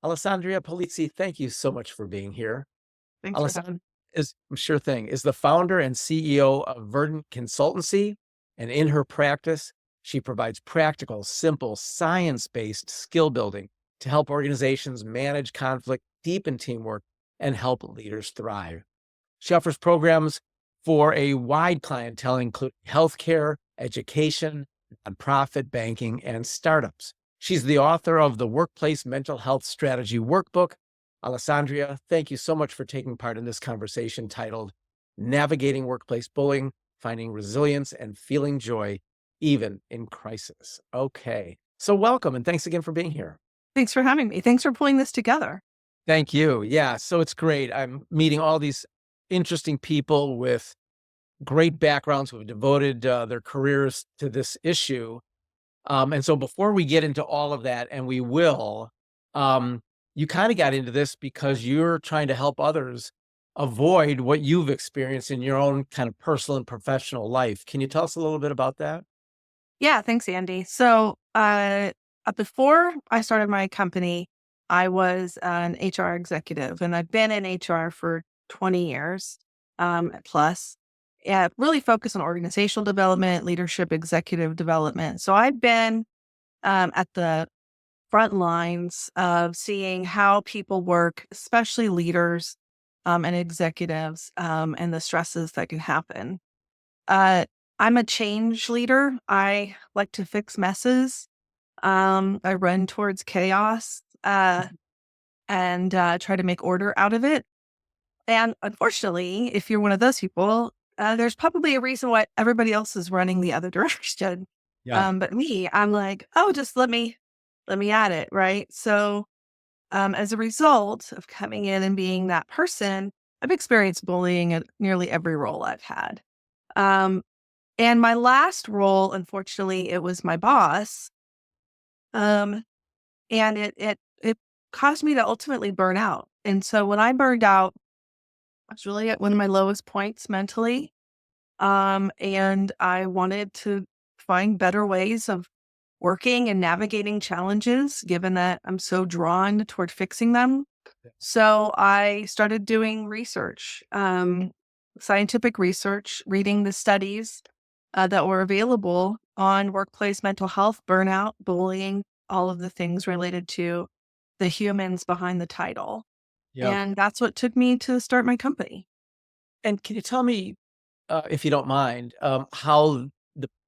Allessandria Polizzi, thank you so much for being here. Thanks for having Alessandria is sure thing, is the founder and CEO of Verdant Consultancy, and in her practice, she provides practical, simple, science-based skill building to help organizations manage conflict, deepen teamwork, and help leaders thrive. She offers programs for a wide clientele, including healthcare, education, nonprofit, banking, and startups. She's the author of the Workplace Mental Health Strategy Workbook. Alessandria, thank you so much for taking part in this conversation titled Navigating Workplace Bullying, Finding Resilience, and Feeling Joy, Even in Crisis. Okay, so welcome and thanks again for being here. Thanks for having me. Thanks for pulling this together. Thank you. Yeah, so it's great. I'm meeting all these interesting people with great backgrounds who have devoted their careers to this issue. And so before we get into all of that, and we will, you kind of got into this because you're trying to help others avoid what you've experienced in your own kind of personal and professional life. Can you tell us a little bit about that? Yeah, thanks, Andy. So before I started my company, I was an HR executive, and I've been in HR for 20 years plus. Yeah, really focused on organizational development, leadership, executive development. So I've been at the front lines of seeing how people work, especially leaders and executives, and the stresses that can happen. Uh, I'm a change leader. I like to fix messes. I run towards chaos and try to make order out of it. And unfortunately, if you're one of those people, there's probably a reason why everybody else is running the other direction. Yeah. But me, I'm like, oh, just let me at it, right? So as a result of coming in and being that person, I've experienced bullying at nearly every role I've had. Um, and my last role, unfortunately, it was my boss. Um, and it caused me to ultimately burn out. And so when I burned out, I was really at one of my lowest points mentally. And I wanted to find better ways of working and navigating challenges, given that I'm so drawn toward fixing them. So I started doing research, scientific research, reading the studies that were available on workplace mental health, burnout, bullying, all of the things related to the humans behind the title. Yep. And that's what took me to start my company. And can you tell me, if you don't mind, how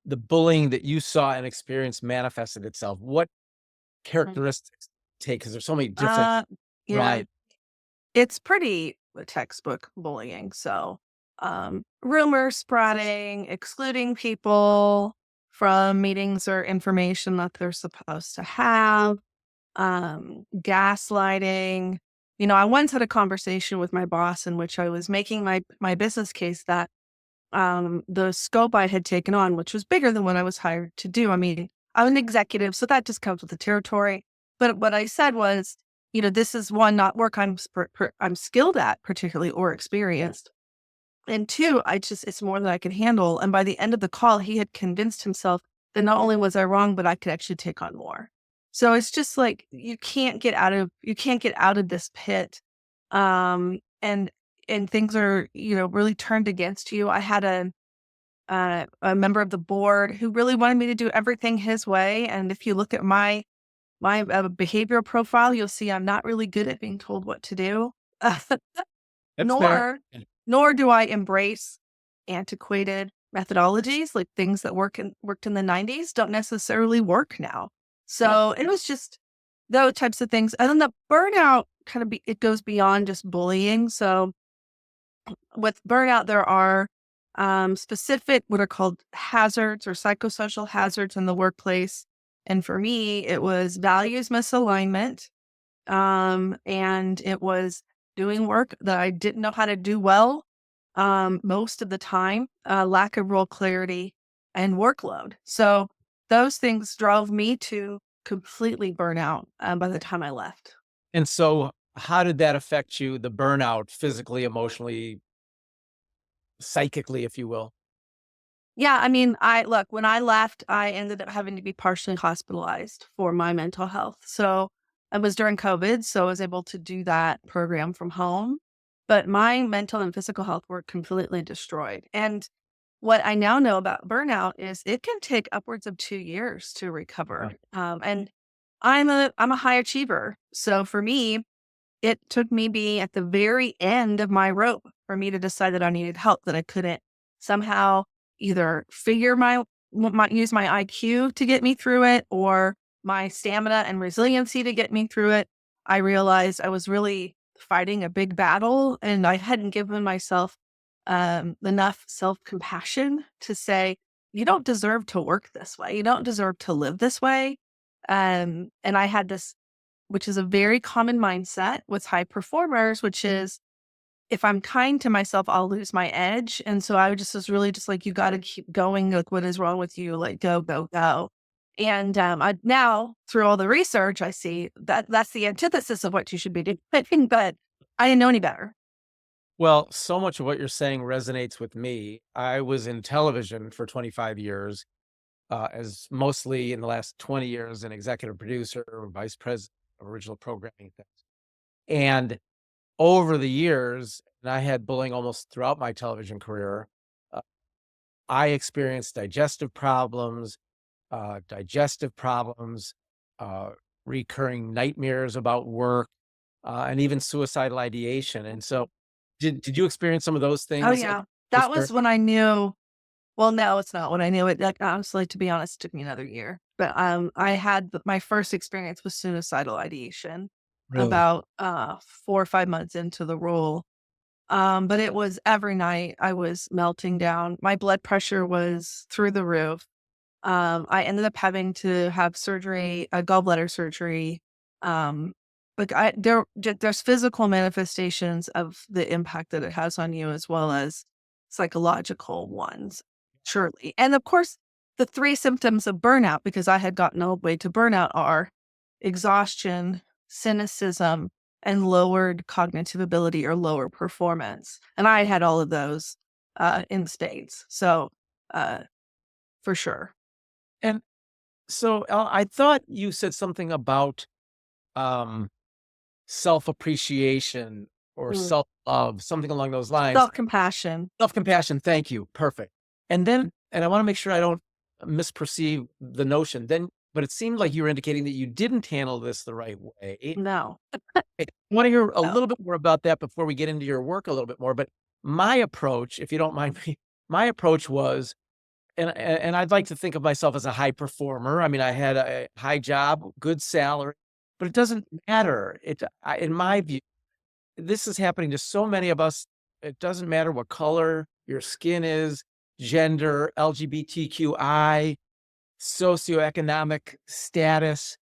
the bullying that you saw and experienced manifested itself? What Mm. characteristics take? Because there's so many different. Uh, yeah, Right. it's pretty textbook bullying. So, rumor spreading, excluding people from meetings or information that they're supposed to have, gaslighting. I once had a conversation with my boss in which I was making my business case that the scope I had taken on, which was bigger than what I was hired to do. I mean, I'm an executive, so that just comes with the territory. But what I said was, this is one, not work I'm skilled at, particularly or experienced. And two, it's more than I can handle. And by the end of the call, he had convinced himself that not only was I wrong, but I could actually take on more. So it's just like you can't get out of this pit. And things are, really turned against you. I had a member of the board who really wanted me to do everything his way. And if you look at my behavioral profile, you'll see I'm not really good at being told what to do. That's fair. nor nor do I embrace antiquated methodologies, like things that worked in the 90s don't necessarily work now. So it was just those types of things. And then the burnout it goes beyond just bullying. So with burnout, there are specific what are called hazards or psychosocial hazards in the workplace. And for me, it was values misalignment, and it was doing work that I didn't know how to do well most of the time, lack of role clarity and workload. So those things drove me to completely burn out by the time I left. And so how did that affect you, the burnout, physically, emotionally, psychically, if you will? Yeah, I mean, I look, when I left, I ended up having to be partially hospitalized for my mental health. So It was during COVID, so I was able to do that program from home. But my mental and physical health were completely destroyed. And what I now know about burnout is it can take upwards of 2 years to Yeah. recover. And I'm a high achiever. So for me, it took me being at the very end of my rope for me to decide that I needed help, that I couldn't somehow either figure use my IQ to get me through it or my stamina and resiliency to get me through it. I realized I was really fighting a big battle and I hadn't given myself enough self compassion to say, you don't deserve to work this way. You don't deserve to live this way. And I had this, which is a very common mindset with high performers, which is if I'm kind to myself, I'll lose my edge. And so I was really just like, you got to keep going. Like, what is wrong with you? Like, go, go, go. And I now, through all the research, I see that that's the antithesis of what you should be doing. But I didn't know any better. Well, so much of what you're saying resonates with me. I was in television for 25 years, as mostly in the last 20 years, an executive producer or vice president of original programming things. And over the years, and I had bullying almost throughout my television career, uh, I experienced digestive problems, uh, recurring nightmares about work, and even suicidal ideation. And so, did you experience some of those Oh, things? yeah. Was That there was when I knew. Well, no, it's not when I knew it. Like, honestly, to be honest, it took me another year. But I had my first experience with suicidal ideation really? about 4 or 5 months into the role. But it was every night I was melting down. My blood pressure was through the roof. I ended up having to have surgery, a gallbladder surgery. Um, there's physical manifestations of the impact that it has on you, as well as psychological ones, surely. And of course, the three symptoms of burnout, because I had gotten all the way to burnout, are exhaustion, cynicism, and lowered cognitive ability or lower performance. And I had all of those in spades. So uh, for sure. And so, I thought you said something about, um, self-appreciation or self-love, something along those lines. Self-compassion. Self-compassion, thank you, perfect. And I wanna make sure I don't misperceive the notion, but it seemed like you were indicating that you didn't handle this the right way. No, I wanna hear a no. little bit more about that before we get into your work a little bit more, but my approach, if you don't mind me, my approach was, and I'd like to think of myself as a high performer. I mean, I had a high job, good salary, but it doesn't matter. In my view, this is happening to so many of us. It doesn't matter what color your skin is, gender, LGBTQI, socioeconomic status.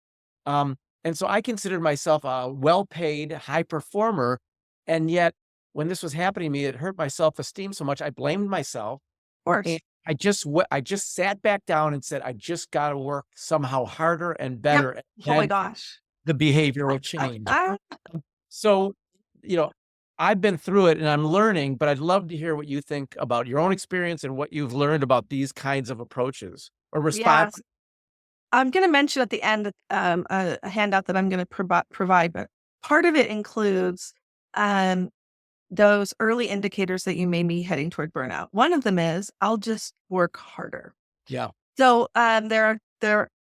Um, and so I considered myself a well-paid high performer. And yet when this was happening to me, it hurt my self-esteem so much. I blamed myself. Of And course. I just sat back down and said, I just gotta work somehow harder and Yep. better, and Oh my then gosh. the behavior will change. Ah, So, you know, I've been through it and I'm learning, but I'd love to hear what you think about your own experience and what you've learned about these kinds of approaches or response. yes. I'm gonna mention at the end, a handout that I'm gonna provide, but part of it includes, um, those early indicators that you may be heading toward burnout. One of them is, I'll just work harder. Yeah. So, there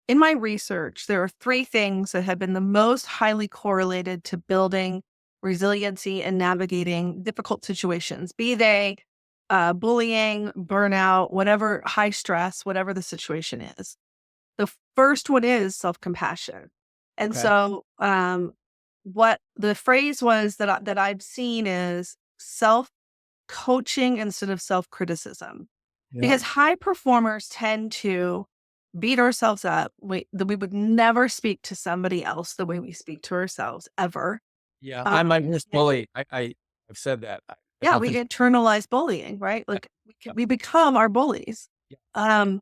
in my research, there are 3 things that have been the most highly correlated to building resiliency and navigating difficult situations, be they, bullying, burnout, whatever high stress, whatever the situation is. The first one is self-compassion. And Okay. so, what the phrase was that I've seen is self-coaching instead of self-criticism. Yeah. Because high performers tend to beat ourselves up. That we would never speak to somebody else the way we speak to ourselves ever. Yeah. Uh, I'm my worst bully. I've said that. yeah, we Nothing. internalize bullying, right? Yeah. Like Yeah. we become our bullies. Yeah. Um,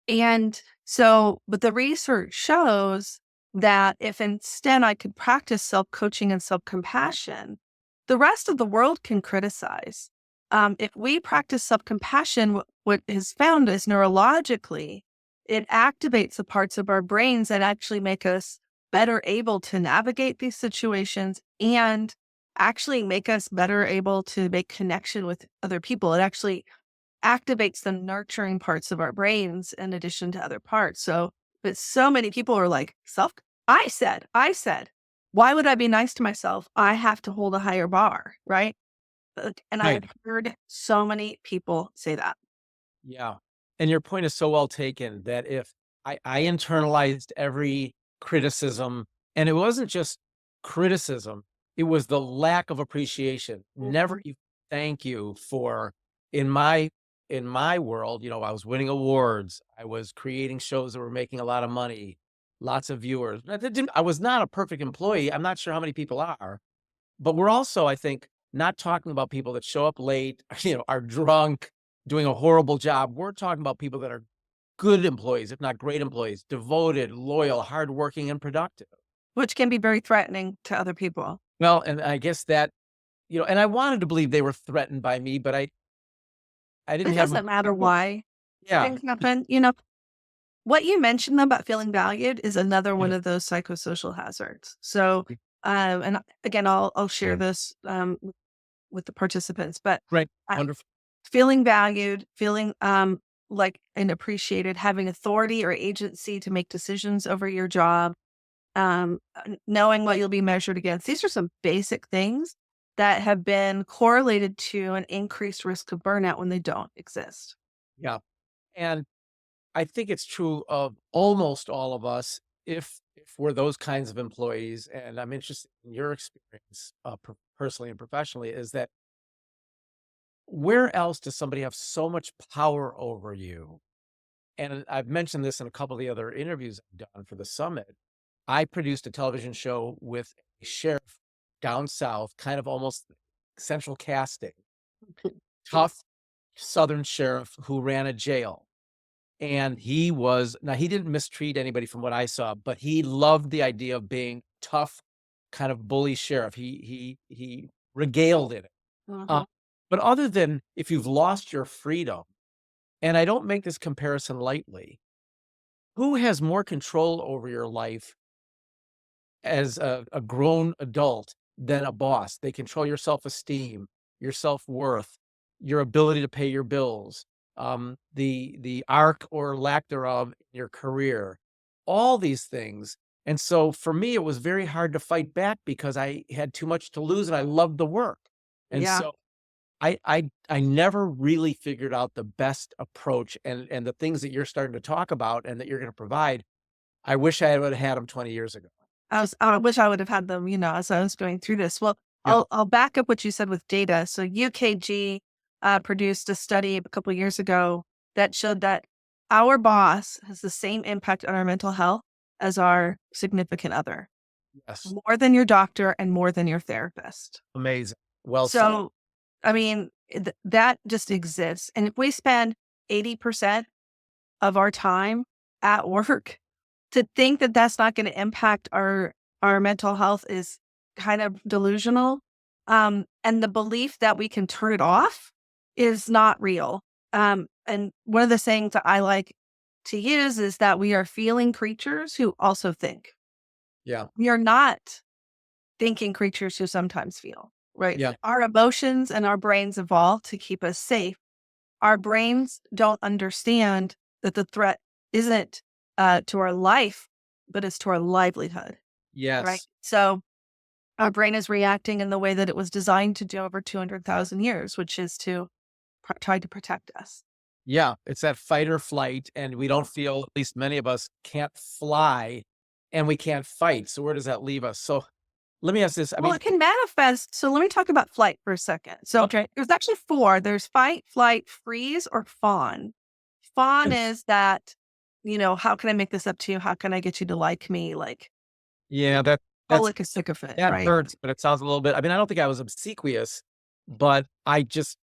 and so, but the research shows that if instead I could practice self coaching and self compassion, the rest of the world can criticize. If we practice self compassion, what is found is neurologically, it activates the parts of our brains that actually make us better able to navigate these situations and actually make us better able to make connection with other people. It actually activates the nurturing parts of our brains in addition to other parts. So, but so many people are like, I said, why would I be nice to myself? I have to hold a higher bar, right? And I Right. have heard so many people say that. Yeah. And your point is so well taken that if I internalized every criticism, and it wasn't just criticism, it was the lack of appreciation. Never Mhm. even thank you for in my in my world, I was winning awards. I was creating shows that were making a lot of money, lots of viewers. I was not a perfect employee. I'm not sure how many people are, but we're also, I think, not talking about people that show up late, are drunk, doing a horrible job. We're talking about people that are good employees, if not great employees, devoted, loyal, hardworking, and productive. Which can be very threatening to other people. Well, and I guess that, and I wanted to believe they were threatened by me, but I didn't It have my doesn't matter why yeah. things happen. What you mentioned about feeling valued is another Yeah. one of those psychosocial hazards. So, and again, I'll share this with the participants, but Right. uh, Wonderful. feeling valued, feeling like and appreciated, having authority or agency to make decisions over your job, knowing what you'll be measured against. These are some basic things that have been correlated to an increased risk of burnout when they don't exist. Yeah. And I think it's true of almost all of us if we're those kinds of employees. And I'm interested in your experience, personally and professionally, is that where else does somebody have so much power over you? And I've mentioned this in a couple of the other interviews I've done for the summit. I produced a television show with a sheriff down south, kind of almost central casting, tough Southern sheriff who ran a jail. And he didn't mistreat anybody from what I saw, but he loved the idea of being tough, kind of bully sheriff. He regaled in it. Uh, Mhm. but other than if you've lost your freedom, and I don't make this comparison lightly, who has more control over your life as a grown adult than a boss? They control your self-esteem, your self-worth, your ability to pay your bills, the arc or lack thereof in your career, all these things. And so for me, it was very hard to fight back because I had too much to lose and I loved the work. And Yeah. so I never really figured out the best approach and the things that you're starting to talk about and that you're going to provide. I wish I would have had them 20 years ago. I wish I would have had them, as I was going through this. Well, Yeah. I'll back up what you said with data. So UKG produced a study a couple of years ago that showed that our boss has the same impact on our mental health as our significant other, Yes. more than your doctor and more than your therapist. Amazing. Well said. So, I mean, that just exists. And if we spend 80% of our time at work, to think that that's not gonna impact our mental health is kind of delusional, and the belief that we can turn it off is not real. And one of the sayings that I like to use is that we are feeling creatures who also think. Yeah. We are not thinking creatures who sometimes feel, right? Yeah. Our emotions and our brains evolve to keep us safe. Our brains don't understand that the threat isn't to our life, but it's to our livelihood, right? Yes. So our brain is reacting in the way that it was designed to do over 200,000 years, which is to try to protect us. Yeah. It's that fight or flight, and we don't feel, at least many of us can't fly and we can't fight. So where does that leave us? So let me ask this. I Well, mean, it can manifest. So let me talk about flight for a second. So okay. there's actually four. There's fight, flight, freeze, or fawn. Fawn And is that, how can I make this up to you? How can I get you to like me? Like, yeah, oh, that's like a sycophant, that right? hurts, but it sounds a little bit. I mean, I don't think I was obsequious, but I just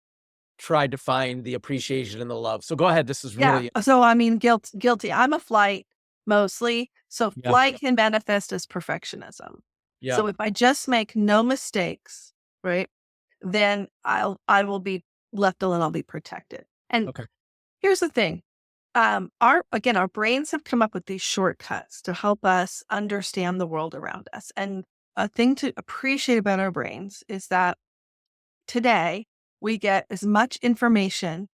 tried to find the appreciation and the love. So go ahead. This is Yeah. really So I mean, guilty. I'm a flight mostly. So yeah. flight can manifest as perfectionism. Yeah. So if I just make no mistakes, right, then I will be left alone. I'll be protected. And Okay. here's the thing. Our brains have come up with these shortcuts to help us understand the world around us. And a thing to appreciate about our brains is that today we get as much information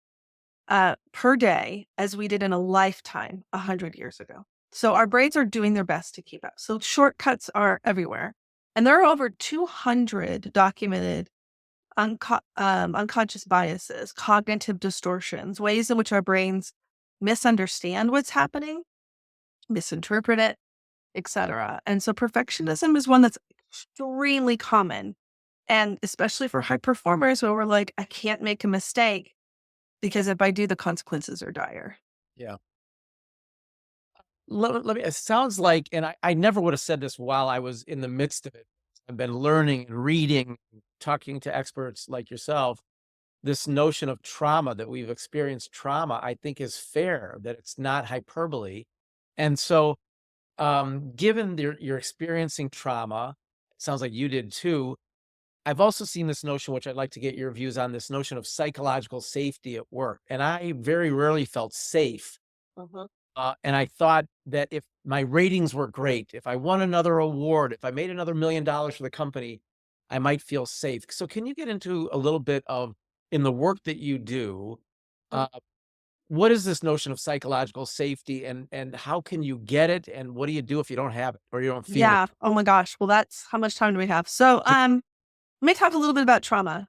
per day as we did in a lifetime 100 years ago. So our brains are doing their best to keep up. So shortcuts are everywhere. And there are over 200 documented unconscious biases, cognitive distortions, ways in which our brains misunderstand what's happening, misinterpret it, etc. And so perfectionism is one that's extremely common. And especially for high performers where we're like, I can't make a mistake because if I do, the consequences are dire. Yeah. Let me, it sounds like, and I never would have said this while I was in the midst of it. I've been learning and reading, talking to experts like yourself. This notion of trauma, that we've experienced trauma, I think is fair, that it's not hyperbole. And so, given you're experiencing trauma, it sounds like you did too. I've also seen this notion, which I'd like to get your views on, this notion of psychological safety at work. And I very rarely felt safe. Mhm. And I thought that if my ratings were great, if I won another award, if I made another $1 million for the company, I might feel safe. So can you get into a little bit of, in the work that you do, uh, what is this notion of psychological safety, and how can you get it? And what do you do if you don't have it or you don't feel it? Yeah. Oh my gosh. Well, that's how much time do we have? So, let me talk a little bit about trauma.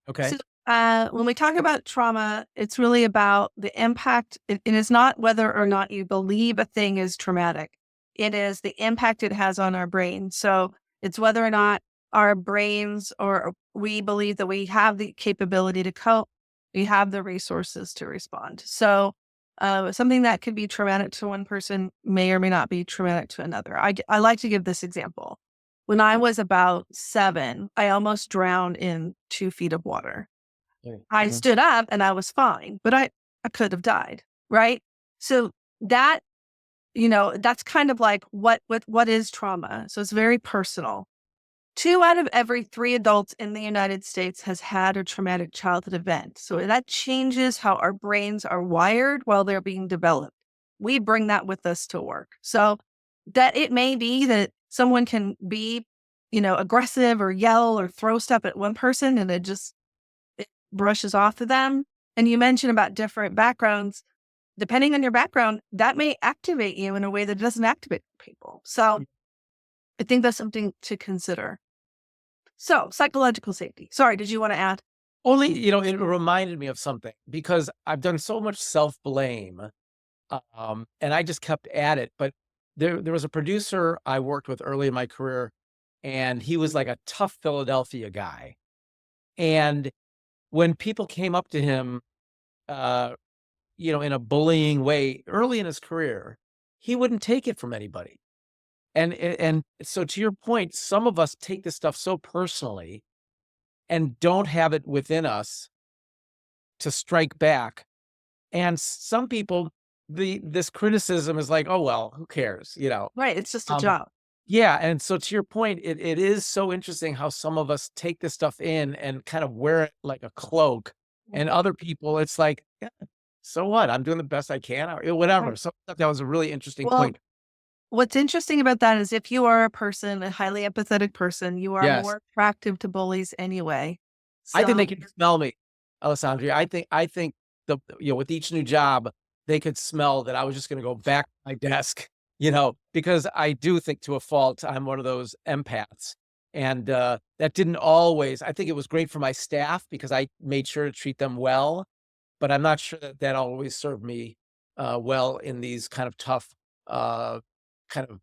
Okay. So, when we talk about trauma, it's really about the impact. It is not whether or not you believe a thing is traumatic. It is the impact it has on our brain. So it's whether or not our brains or we believe that we have the capability to cope, we have the resources to respond. So something that could be traumatic to one person may or may not be traumatic to another. I like to give this example. When I was about 7, I almost drowned in 2 feet of water. I Mhm. stood up and I was fine, but I could have died, right? So that, that's kind of like what is trauma? So it's very personal. 2 out of every 3 adults in the United States has had a traumatic childhood event. So that changes how our brains are wired while they're being developed. We bring that with us to work. So that it may be that someone can be, aggressive or yell or throw stuff at one person and it brushes off of them. And you mentioned about different backgrounds. Depending on your background, that may activate you in a way that doesn't activate people. So I think that's something to consider. So psychological safety. Sorry, did you want to add? Only, it reminded me of something because I've done so much self-blame, and I just kept at it. But there was a producer I worked with early in my career, and he was like a tough Philadelphia guy. And when people came up to him, uh, in a bullying way early in his career, he wouldn't take it from anybody. And so to your point, some of us take this stuff so personally and don't have it within us to strike back. And some people, this criticism is like, "Oh, well, who cares?" Right. It's just a Um, job. yeah, and so to your point, it is so interesting how some of us take this stuff in and kind of wear it like a cloak, and Mhm. other people, it's like, "Yeah, so what? I'm doing the best I can," or whatever. Right. So I thought that was a really interesting Well, point. what's interesting about that is if you are a person, a highly empathetic person, you are Yes. more attractive to bullies anyway. I think they So, can smell me, Alessandria. I think with each new job, they could smell that I was just gonna go back to my desk, because I do think to a fault I'm one of those empaths. And, that didn't always, I think it was great for my staff because I made sure to treat them well, but I'm not sure that that always served me, well in these kind of tough, uh, kind of,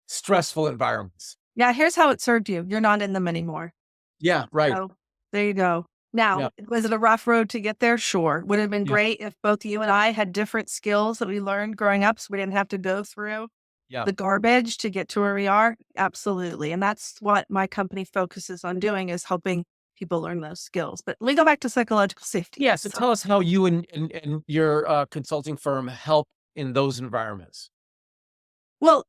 stressful environments. yeah, here's how it served you. You're not in them anymore. Yeah, right. So there you go. Yeah, Now, was it a rough road to get there? Sure. Would it have been yeah, great if both you and I had different skills that we learned growing up so we didn't have to go through yeah. the garbage to get to where we are? Absolutely. And that's what my company focuses on doing is helping people learn those skills. But let me go back to psychological safety. Yeah, so So, tell us how you and your, consulting firm help in those environments. well,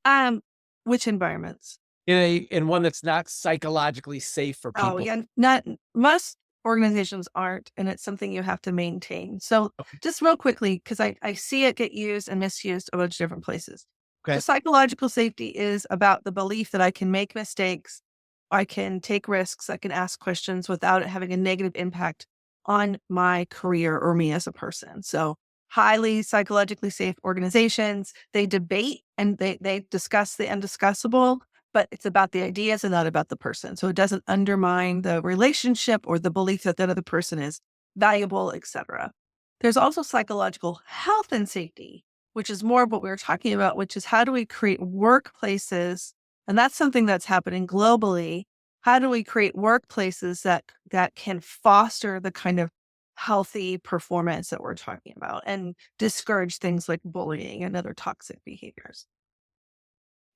which environments? In one that's not psychologically safe for Oh, people. yeah, not must. organizations aren't, and it's something you have to maintain. So, just real quickly, because I see it get used and misused a bunch of different places. So, Okay. psychological safety is about the belief that I can make mistakes, I can take risks, I can ask questions without it having a negative impact on my career or me as a person. So, highly psychologically safe organizations, they debate and they discuss the undiscussable, but it's about the ideas and not about the person. So it doesn't undermine the relationship or the belief that that other person is valuable, etc. There's also psychological health and safety, which is more of what we were talking about, which is how do we create workplaces, and that's something that's happening globally. How do we create workplaces that can foster the kind of healthy performance that we're talking about and discourage things like bullying and other toxic behaviors?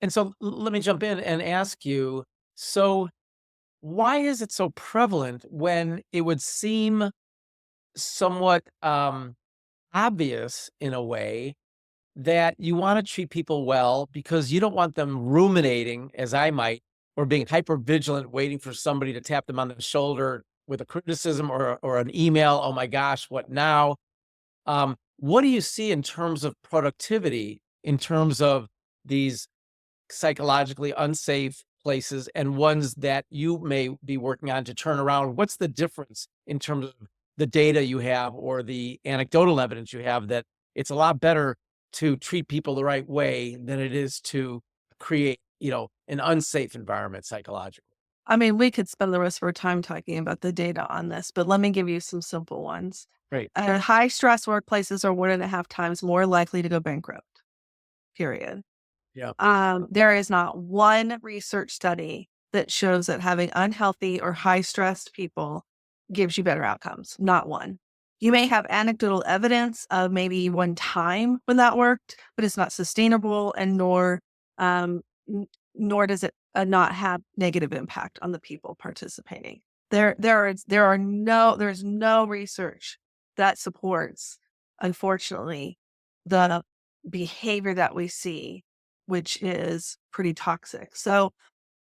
And so let me jump in and ask you, so why is it so prevalent when it would seem somewhat obvious in a way that you want to treat people well because you don't want them ruminating, as I might, or being hyper vigilant, waiting for somebody to tap them on the shoulder with a criticism or an email? Oh my gosh, what now? What do you see in terms of productivity, in terms of these psychologically unsafe places and ones that you may be working on to turn around? What's the difference in terms of the data you have or the anecdotal evidence you have that it's a lot better to treat people the right way than it is to create, an unsafe environment psychologically? I mean, we could spend the rest of our time talking about the data on this, but let me give you some simple ones. Great. High stress workplaces are 1.5 times more likely to go bankrupt, period. Yeah. There is not one research study that shows that having unhealthy or high stressed people gives you better outcomes. Not one. You may have anecdotal evidence of maybe one time when that worked, but it's not sustainable, and um, nor does it not have negative impact on the people participating. There's no research that supports, unfortunately, the behavior that we see, which is pretty toxic. So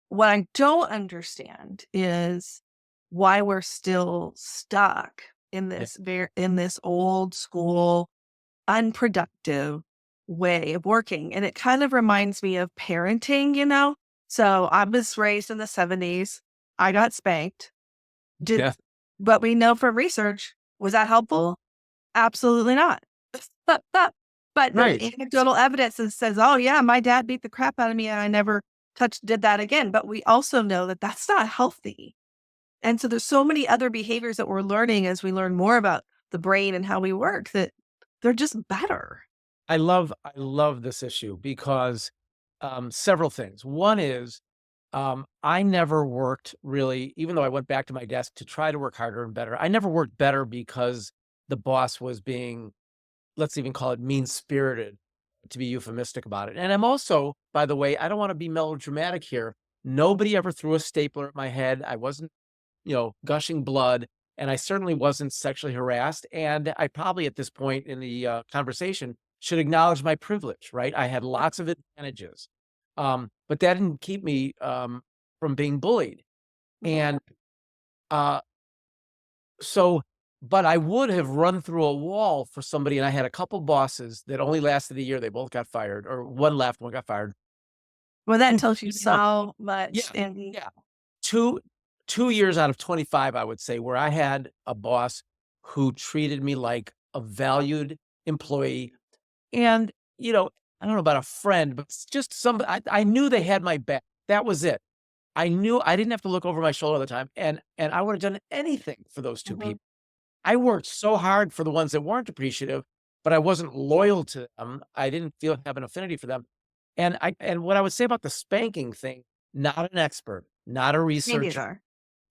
what I don't understand is why we're still stuck in Yeah. this old school unproductive way of working. And it kind of reminds me of parenting. So I was raised in the 70s. I got spanked. Did Yeah. But we know from research, was that helpful? Absolutely not. But there's Right. anecdotal evidence that says, "Oh yeah, my dad beat the crap out of me and I never did that again." But we also know that that's not healthy. And so there's so many other behaviors that we're learning as we learn more about the brain and how we work that they're just better. I love this issue because several things. One is I never worked really, even though I went back to my desk to try to work harder and better. I never worked better because the boss was being, let's even call it mean spirited, to be euphemistic about it. And I'm also, by the way, I don't want to be melodramatic here. Nobody ever threw a stapler at my head. I wasn't, gushing blood. And I certainly wasn't sexually harassed. And I probably at this point in the conversation should acknowledge my privilege, right? I had lots of advantages. But that didn't keep me from being bullied. And uh, so, but I would have run through a wall for somebody. And I had a couple bosses that only lasted a year. They both got fired, or one left, one got fired. Well, that And tells you so much. yeah, And yeah. 2 2 years out of 25, I would say, where I had a boss who treated me like a valued employee and, I don't know about a friend, but it's just somebody I knew they had my back. That was it. I knew I didn't have to look over my shoulder all the time, and I would have done anything for those 2 Mhm. people. I worked so hard for the ones that weren't appreciative, but I wasn't loyal to them. I didn't have an affinity for them. And what I would say about the spanking thing, not an expert, not a Me researcher, neither.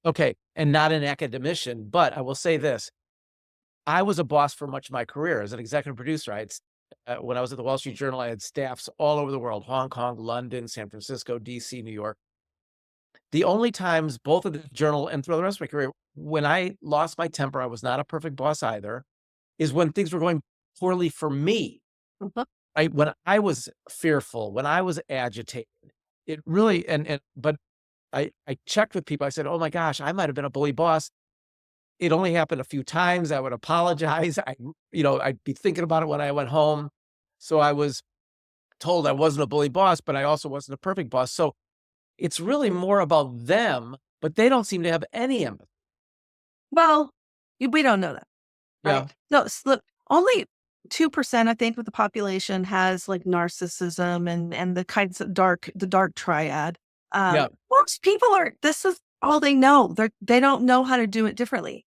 okay, and not an academician, but I will say this, I was a boss for much of my career as an executive producer. When I was at the Wall Street Journal, I had staffs all over the world, Hong Kong, London, San Francisco, DC, New York. The only times, both of the journal and throughout the rest of my career, when I lost my temper, I was not a perfect boss either, is when things were going poorly for me, Mhm. right? When I was fearful, when I was agitated, it really, but I checked with people. I said, "Oh my gosh, I might have been a bully boss." it only happened a few times. I would apologize. I'd be thinking about it when I went home. So I was told I wasn't a bully boss, but I also wasn't a perfect boss. So it's really more about them, but they don't seem to have any empathy. Well, we don't know that, Yeah. right? No, look, only 2%, I think, of the population has like narcissism and the kinds of the dark triad. Yeah. Most people are. This is all they know. They don't know how to do it differently.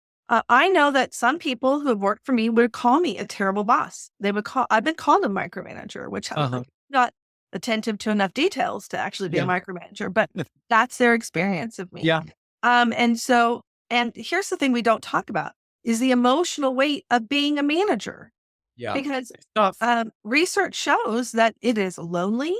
I know that some people who have worked for me would call me a terrible boss. They would call. I've been called a micromanager, which I'm Uh-huh. not attentive to enough details to actually be a Yeah. micromanager, but that's their experience of me. Yeah. And so, and here's the thing we don't talk about is the emotional weight of being a manager Yeah. because It's tough. research shows that it is lonely.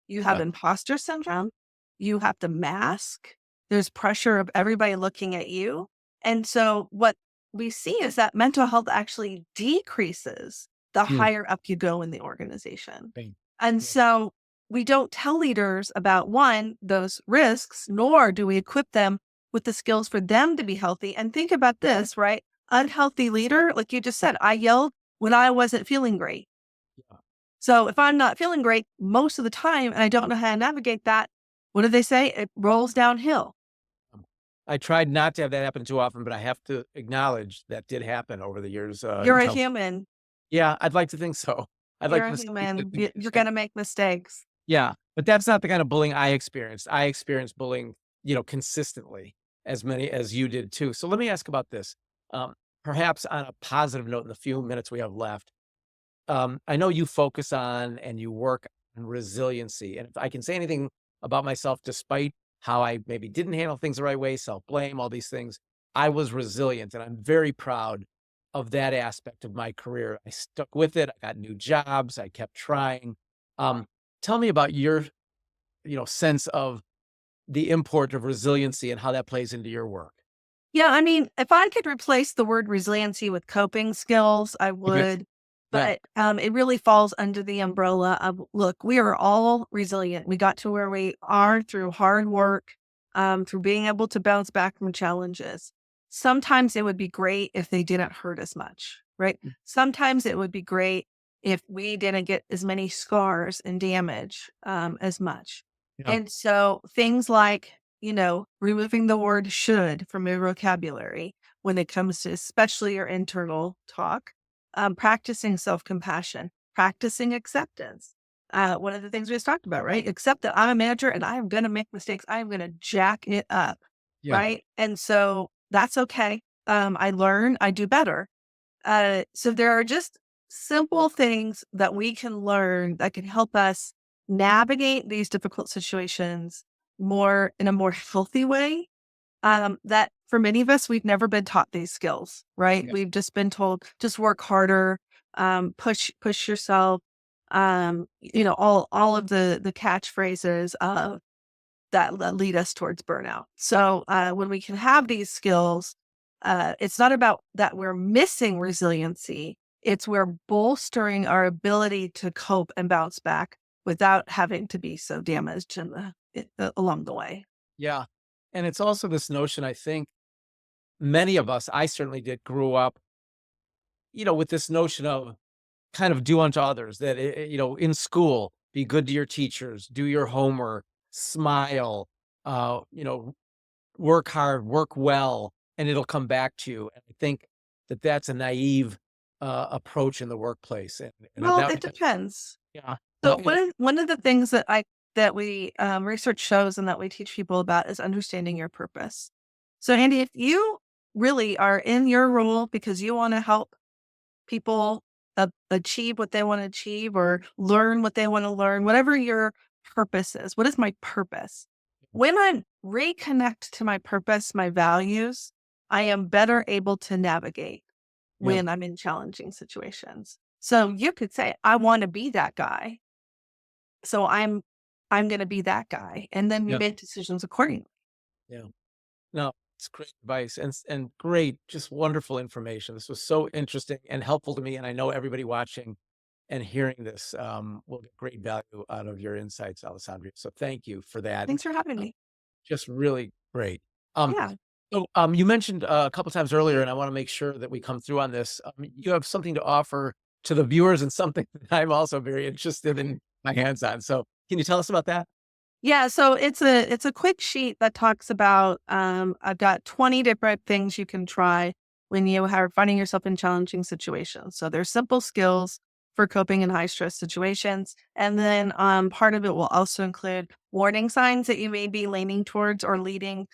You have Yeah. imposter syndrome. You have to mask. There's pressure of everybody looking at you. And so, what we see is that mental health actually decreases the Mm. higher up you go in the organization. Pain. And Yeah. so, we don't tell leaders about one, those risks, nor do we equip them with the skills for them to be healthy. And think about this, right? Unhealthy leader, like you just said, I yelled when I wasn't feeling great. Yeah. So if I'm not feeling great most of the time and I don't know how to navigate that, what do they say? It rolls downhill. I tried not to have that happen too often, but I have to acknowledge that did happen over the years. You're a human. Yeah, I'd like to think so. I'd like You're a to human. think You're going to make mistakes. yeah, but that's not the kind of bullying I experienced. I experienced bullying, consistently as many as you did too. So let me ask about this. Um, Perhaps on a positive note in the few minutes we have left, I know you focus on and you work on resiliency. And if I can say anything about myself, despite how I maybe didn't handle things the right way, self blame, all these things, I was resilient. And I'm very proud of that aspect of my career. I stuck with it. I got new jobs. I kept trying. Um, Tell me about your, sense of the import of resiliency and how that plays into your work. Yeah, I mean, if I could replace the word resiliency with coping skills, I Okay. would. Yeah. But it really falls under the umbrella of look, we are all resilient. We got to where we are through hard work, through being able to bounce back from challenges. Sometimes it would be great if they didn't hurt as much, right? Mm. Sometimes it would be great if we didn't get as many scars and damage as much. Yeah. And so things like removing the word should from your vocabulary when it comes to especially your internal talk, practicing self compassion, practicing acceptance. One of the things we just talked about, right? Accept that I'm a manager and I am going to make mistakes. I am going to jack it up, Yeah. right? And so that's okay. I learn, I do better. So there are just simple things that we can learn that can help us navigate these difficult situations more in a more healthy way. That for many of us, we've never been taught these skills, right? Yeah. We've just been told just work harder, push yourself. All of the catchphrases that lead us towards burnout. So when we can have these skills, it's not about that we're missing resiliency. It's we're bolstering our ability to cope and bounce back without having to be so damaged along the way. Yeah. And it's also this notion, I think many of us, I certainly did, grew up, with this notion of kind of do unto others that, in school, be good to your teachers, do your homework, smile, uh, you know, work hard, work well, and it'll come back to you. And I think that that's a naive approach in the workplace. And Well, that, it depends. yeah, So yeah, one of the things that we research shows and that we teach people about is understanding your purpose. So Andy, if you really are in your role because you want to help people achieve what they want to achieve or learn what they want to learn, whatever your purpose is, what is my purpose? When I reconnect to my purpose, my values, I am better able to navigate yeah, when I'm in challenging situations. So you could say, I want to be that guy. So I'm going to be that guy. And then you yeah, make decisions accordingly. yeah. No, it's great advice and great, just wonderful information. This was so interesting and helpful to me, and I know everybody watching and hearing this will get great value out of your insights, Alessandria. So thank you for that. Thanks for having Uh, me. Just really great. Um, Yeah. So, you mentioned a couple times earlier, and I want to make sure that we come through on this. You have something to offer to the viewers and something that I'm also very interested in my hands on. So, can you tell us about that? Yeah, so it's a quick sheet that talks about I've got 20 different things you can try when you are finding yourself in challenging situations. So there's simple skills for coping in high stress situations. And then part of it will also include warning signs that you may be leaning towards or moving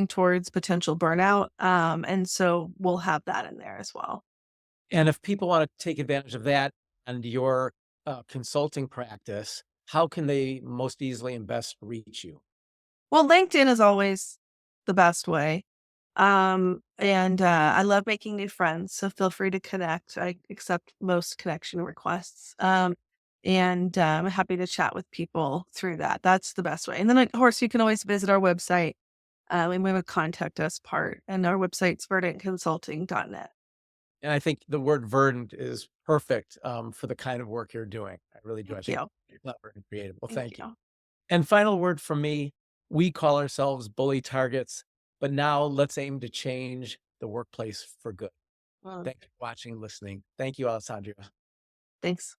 towards potential burnout. And so we'll have that in there as well. And if people want to take advantage of that and your consulting practice, how can they most easily and best reach you? Well, LinkedIn is always the best way. And I love making new friends, so feel free to connect. I accept most connection requests. And I'm happy to chat with people through that. That's the best way. And then, of course, you can always visit our website. And we have a contact us part, and our website's verdantconsulting.net. And I think the word verdant is perfect for the kind of work you're doing. I really do. I Thank think you. you're clever and creative. Well, Thank thank you. you. And final word from me, we call ourselves bully targets, but now let's aim to change the workplace for good. Well, Thank you for watching and listening. Thank you, Alessandria. thanks.